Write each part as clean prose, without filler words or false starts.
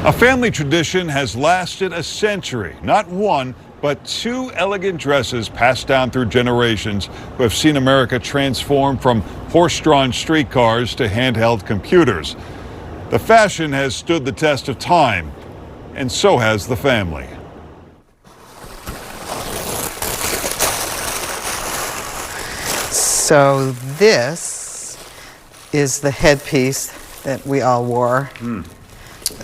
A family tradition has lasted a century. Not one, but two elegant dresses passed down through generations who have seen America transform from horse-drawn streetcars to handheld computers. The fashion has stood the test of time, and so has the family. So this is the headpiece that we all wore.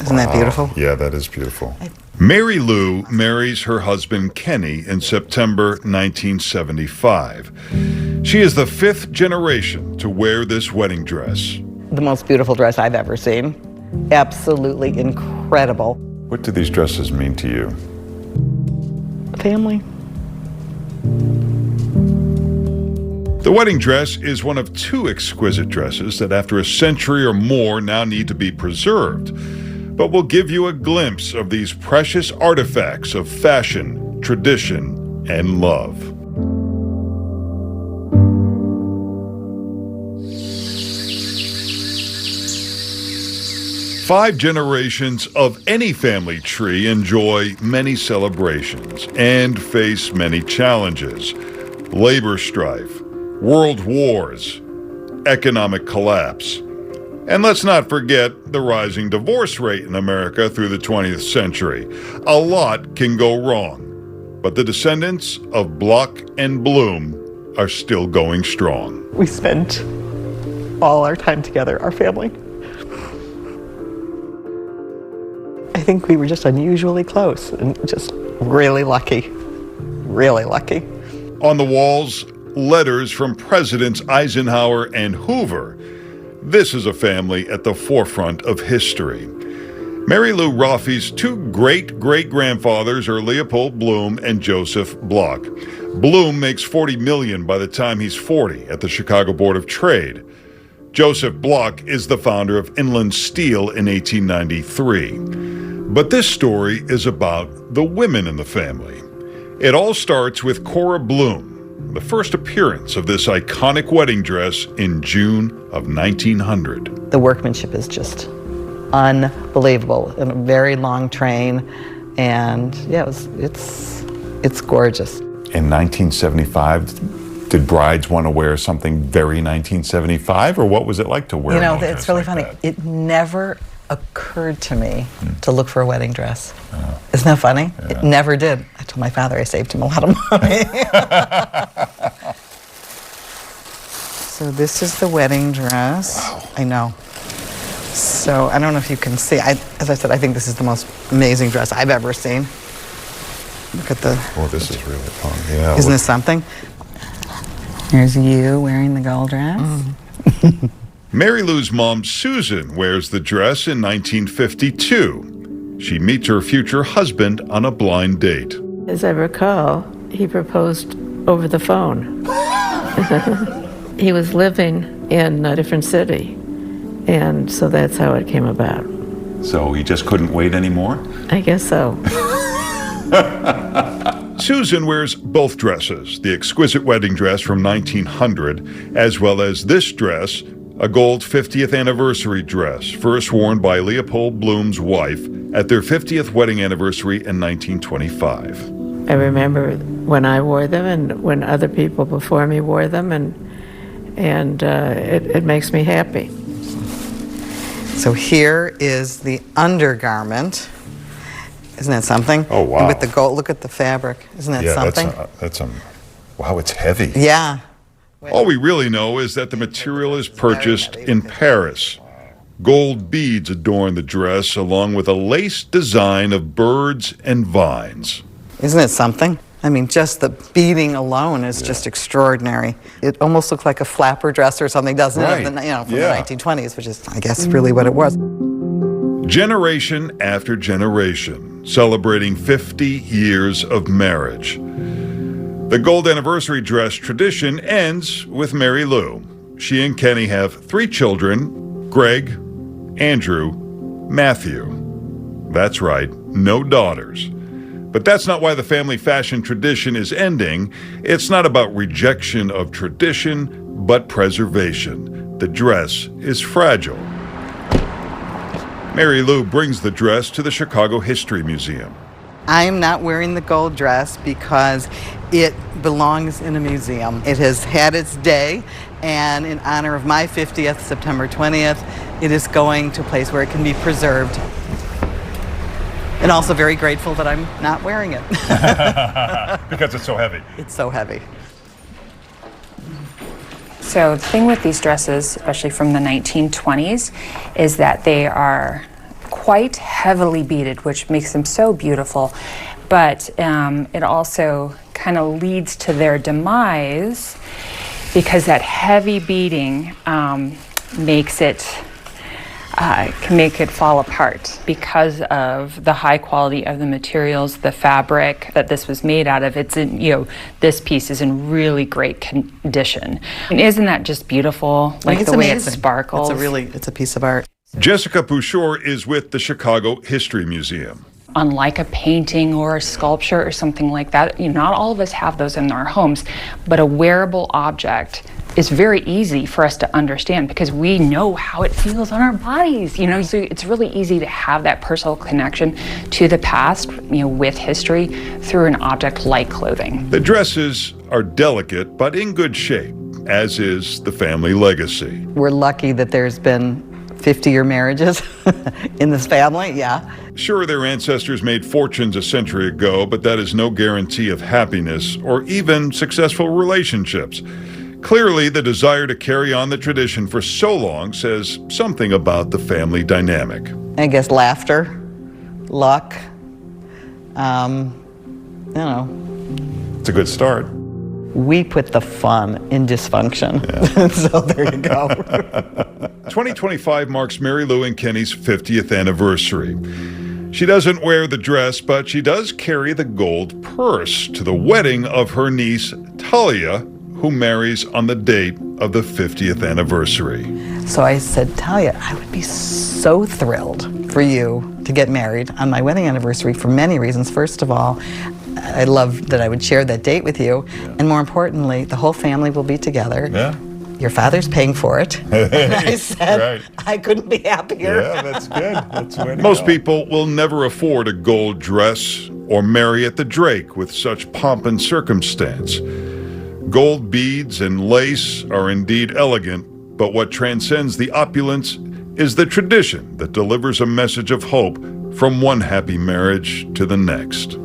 Isn't that beautiful? Yeah, that is beautiful. Mary Lou marries her husband Kenny in September 1975. She is the fifth generation to wear this wedding dress. The most beautiful dress I've ever seen. Absolutely incredible. What do these dresses mean to you? Family. The wedding dress is one of two exquisite dresses that after a century or more now need to be preserved. But we'll give you a glimpse of these precious artifacts of fashion, tradition, and love. Five generations of any family tree enjoy many celebrations and face many challenges. Labor strife, world wars, economic collapse. And let's not forget the rising divorce rate in America through the 20th century. A lot can go wrong, but the descendants of Bloch and Bloom are still going strong. We spent all our time together, our family. I think we were just unusually close and just really lucky, really lucky. On the walls, letters from Presidents Eisenhower and Hoover. This is a family at the forefront of history. Mary Lou Roffey's two great-great-grandfathers are Leopold Bloom and Joseph Bloch. Bloom makes $40 million by the time he's 40 at the Chicago Board of Trade. Joseph Bloch is the founder of Inland Steel in 1893. But this story is about the women in the family. It all starts with Cora Bloom, the first appearance of this iconic wedding dress in June of 1900. The workmanship is just unbelievable, in a very long train, and yeah, it's gorgeous. In 1975, did brides want to wear something very 1975, or what was it like to wear? You know, a dress it's really like funny. that? It never occurred to me to look for a wedding dress. Isn't that funny? Yeah. It never did. I told my father I saved him a lot of money. So this is the wedding dress. Wow. I know. So I don't know if you can see. As I said, I think this is the most amazing dress I've ever seen. Look at the... Oh, this is really fun. Yeah. Isn't this something? Here's you wearing the gold dress. Mary Lou's mom, Susan, wears the dress in 1952. She meets her future husband on a blind date. As I recall, he proposed over the phone. He was living in a different city, and so that's how it came about. So he just couldn't wait anymore? I guess so. Susan wears both dresses, the exquisite wedding dress from 1900, as well as this dress, a gold 50th anniversary dress, first worn by Leopold Bloom's wife at their 50th wedding anniversary in 1925. I remember when I wore them and when other people before me wore them, and it makes me happy. So here is the undergarment. Isn't that something? Oh, wow. And with the gold, look at the fabric. Isn't that something? Wow, it's heavy. Yeah. All we really know is that the material is purchased in Paris. Gold beads adorn the dress, along with a lace design of birds and vines. Isn't it something? I mean, just the beading alone is just extraordinary. It almost looks like a flapper dress or something, doesn't it? Right. From the 1920s, which is, I guess, Mm-hmm. really what it was. Generation after generation, celebrating 50 years of marriage. The gold anniversary dress tradition ends with Mary Lou. She and Kenny have 3 children, Greg, Andrew, Matthew. That's right, no daughters. But that's not why the family fashion tradition is ending. It's not about rejection of tradition, but preservation. The dress is fragile. Mary Lou brings the dress to the Chicago History Museum. I'm not wearing the gold dress because it belongs in a museum. It has had its day, and in honor of my 50th, September 20th, it is going to a place where it can be preserved. And also very grateful that I'm not wearing it. Because it's so heavy. It's so heavy. So the thing with these dresses, especially from the 1920s, is that they are quite heavily beaded, which makes them so beautiful. But it also kind of leads to their demise because that heavy beading makes it can make it fall apart because of the high quality of the materials, the fabric that this was made out of. It's in, this piece is in really great condition. And isn't that just beautiful? Like It's the way amazing. it sparkles. It's a piece of art. Jessica Pouchot is with the Chicago History Museum. Unlike a painting or a sculpture or something like that, not all of us have those in our homes, but a wearable object is very easy for us to understand because we know how it feels on our bodies, so it's really easy to have that personal connection to the past, with history through an object like clothing. The dresses are delicate but in good shape, as is the family legacy. We're lucky that there's been 50-year marriages in this family, yeah. Sure, their ancestors made fortunes a century ago, but that is no guarantee of happiness or even successful relationships. Clearly, the desire to carry on the tradition for so long says something about the family dynamic. I guess laughter, luck, It's a good start. we put the fun in dysfunction. Yeah. So there you go. 2025 marks Mary Lou and Kenny's 50th anniversary. She doesn't wear the dress, but she does carry the gold purse to the wedding of her niece, Talia, who marries on the date of the 50th anniversary. So I said, Talia, I would be so thrilled for you to get married on my wedding anniversary for many reasons. First of all, I love that I would share that date with you. Yeah. And more importantly, the whole family will be together. Yeah. Your father's paying for it. And I said, right. I couldn't be happier. Yeah, that's good. That's the way to Most people will never afford a gold dress or marry at the Drake with such pomp and circumstance. Gold beads and lace are indeed elegant, but what transcends the opulence is the tradition that delivers a message of hope from one happy marriage to the next.